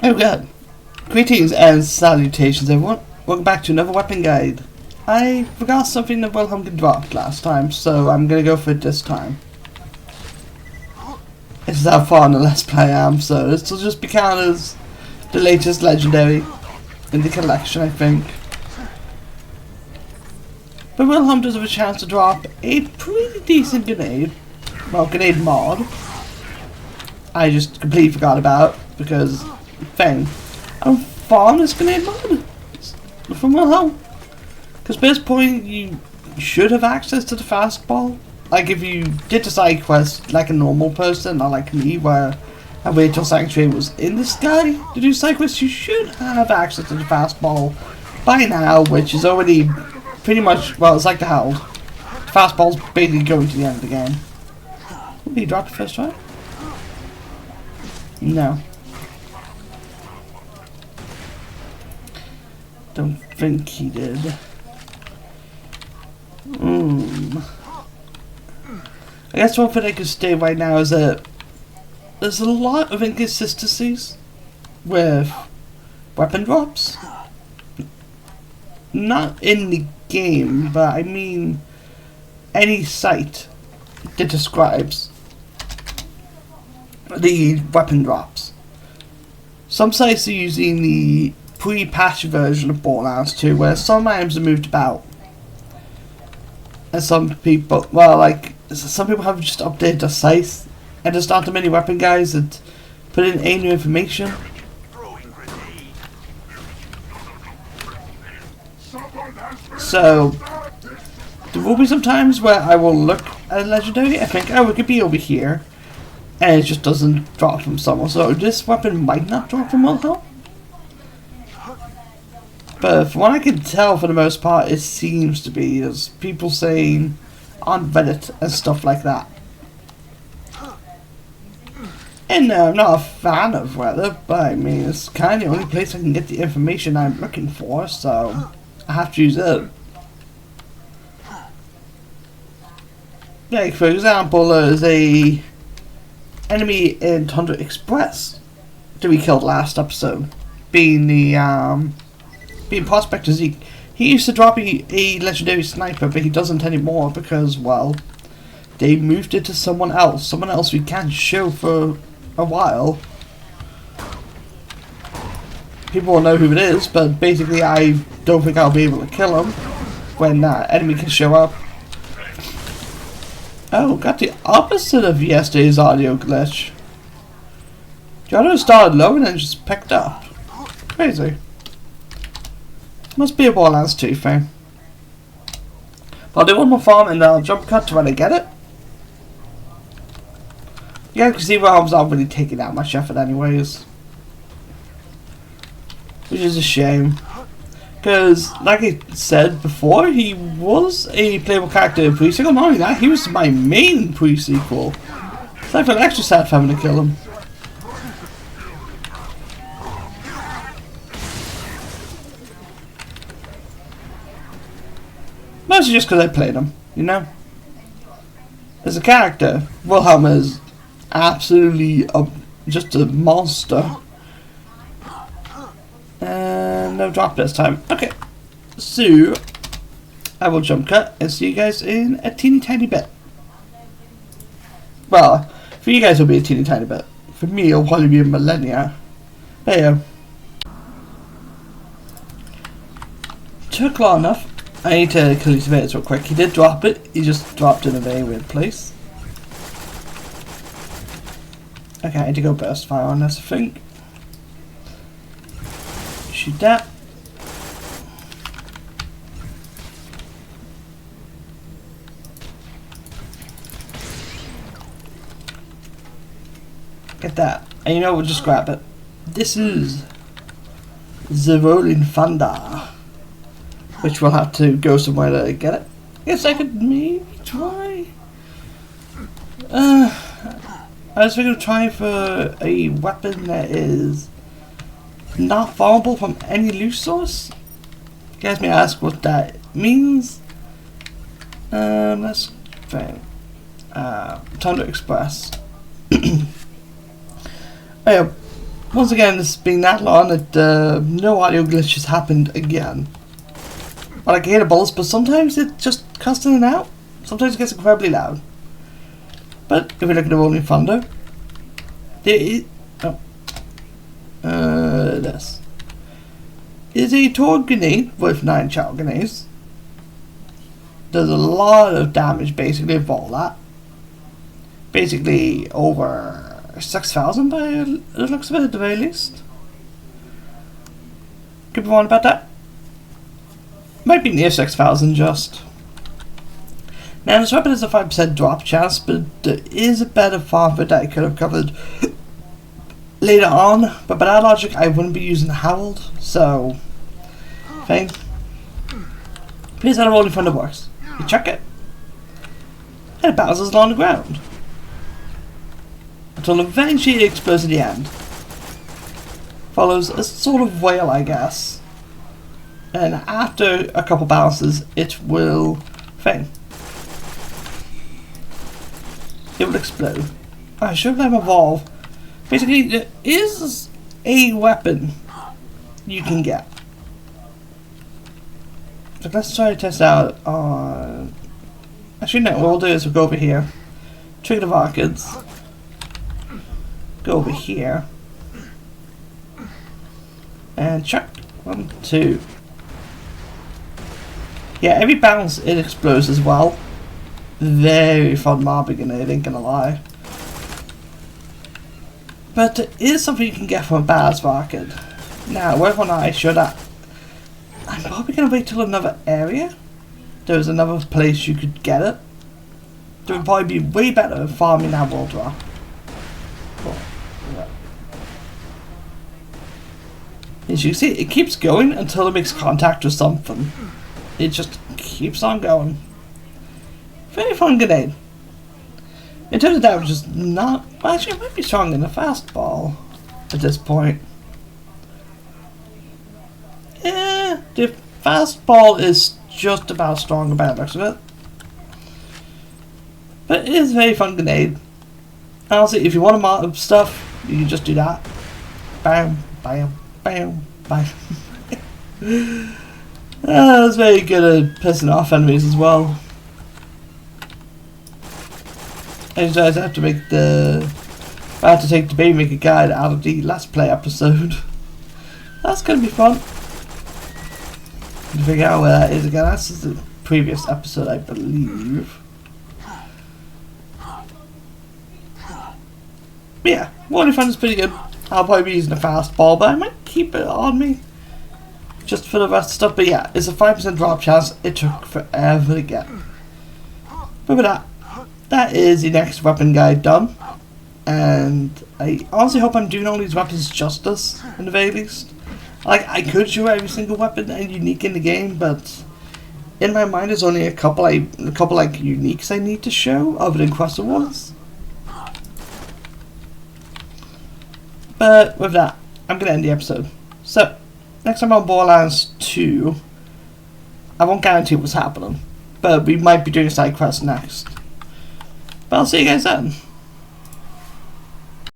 Oh god. Greetings and salutations everyone. Welcome back to another weapon guide. I forgot something that Wilhelm dropped last time, so I'm gonna go for it this time. This is how far in the Let's Play I am, so this will just be counted as the latest legendary in the collection, I think. But Wilhelm does have a chance to drop a pretty decent grenade. Well, grenade mod. I just completely forgot about because thing. I found this grenade mod from Wilhelm. Because at this point you should have access to the fastball. Like if you did the side quest like a normal person, not like me where I waited till Sanctuary was in the sky to do side quests, you should have access to the fastball by now, which is already pretty much, well, it's like the Herald. The fastball's basically going to the end of the game. Did he drop the first try? No. Don't think he did. I guess one thing I can say right now is that there's a lot of inconsistencies with weapon drops. Not in the game, but I mean any site that describes the weapon drops. Some sites are using the pre-patch version of Borderlands 2, where some items are moved about. And some people, well, like, some people have just updated the site and just aren't many weapon guys that put in any new information. So, there will be some times where I will look at a legendary, I think, oh, it could be over here, and it just doesn't drop from somewhere. So this weapon might not drop from Wilhelm. But from what I can tell, for the most part, it seems to be. There's people saying on Reddit and stuff like that. And I'm not a fan of Reddit, but I mean, it's kind of the only place I can get the information I'm looking for, so I have to use it. Like, for example, there's a enemy in Tundra Express that we killed last episode, being the being Prospector Zeke. He used to drop a legendary sniper, but he doesn't anymore because, well, they moved it to someone else we can't show for a while. People will know who it is, but basically I don't think I'll be able to kill him when that enemy can show up. Oh, got the opposite of yesterday's audio glitch. The audio started low and then just picked up. Crazy. Must be a Borderlands 2 thing. But I'll do one more farm and then I'll jump cut to when I get it. Yeah, you can see Wilhelm's not really taking that much effort anyways. Which is a shame. Because, like I said before, he was a playable character in pre-sequel. Not only that, he was my main pre-sequel. So I feel extra sad for having to kill him. Mostly just because I played him, you know? As a character, Wilhelm is absolutely just a monster. And no drop this time. Okay, so I will jump cut and see you guys in a teeny tiny bit. Well, for you guys it'll be a teeny tiny bit. For me it'll probably be a millennia. There you go. Took long enough. I need to kill these invaders real quick. He did drop it. He just dropped in a very weird place. Okay, I need to go burst fire on this, I think. Shoot that. Get that. And you know, we'll just grab it. This is the Rolling Thunder, which we'll have to go somewhere to get it. I guess I could maybe try. I was thinking of trying for a weapon that is not vulnerable from any loot source. You guys may ask what that means. Let's try. Thunder Express. Once again, this has been that long that no audio glitches happened again. But I can hear the bullets, but sometimes it just cuts in and out. Sometimes it gets incredibly loud. But if we look at the Rolling Thunder, there is this is a Torgue grenade with 9 child grenades. There's a lot of damage basically of all that. Basically over 6,000 by the looks of it at the very least. Could be wrong about that. Might be near 6,000 just. Now this weapon has a 5% drop chance, but there is a better farm that I could have covered later on, but by that logic I wouldn't be using the Herald, so fine. Here's how the Rolling Thunder works. You chuck it, and it bounces along the ground until eventually it explodes at the end. Follows a sort of whale, I guess, and after a couple bounces it will fail. It will explode. I should let them evolve. Basically, there is a weapon you can get. So let's try to test out on... Actually no, what we'll do is we'll go over here. Trigger the rockets. Go over here. And chuck. 1, 2. Yeah, every bounce it explodes as well. Very fun mobbing in it, ain't gonna lie. But it is something you can get from a badass rocket. Now, whether or not I should, I'm probably gonna wait till another area. There's another place you could get it. It would probably be way better than farming that world drop. As you see, it keeps going until it makes contact with something. It just keeps on going. Very fun grenade. In terms of damage, it's not... Well, actually, it might be stronger than a fastball at this point. Yeah, the fastball is just about stronger by the looks of it. But it is a very fun grenade. Honestly, if you want to mod stuff, you can just do that. Bam, bam, bam, bam. That's very good at pissing off enemies as well. I just have to make the... I have to take the Baby Maker guide out of the Let's Play episode. That's gonna be fun. To figure out where that is again. That's the previous episode, I believe. But yeah, Rolling Thunder is pretty good. I'll probably be using a fastball, but I might keep it on me just for the rest of stuff. But yeah, it's a 5% drop chance. It took forever to get. But with that is the next weapon guide done. And I honestly hope I'm doing all these weapons justice, in the very least. Like, I could show every single weapon and unique in the game, but in my mind there's only a couple like uniques I need to show other than Quest ones. But with that, I'm gonna end the episode. So next time on Borderlands 2, I won't guarantee what's happening, but we might be doing a side quest next. But I'll see you guys then.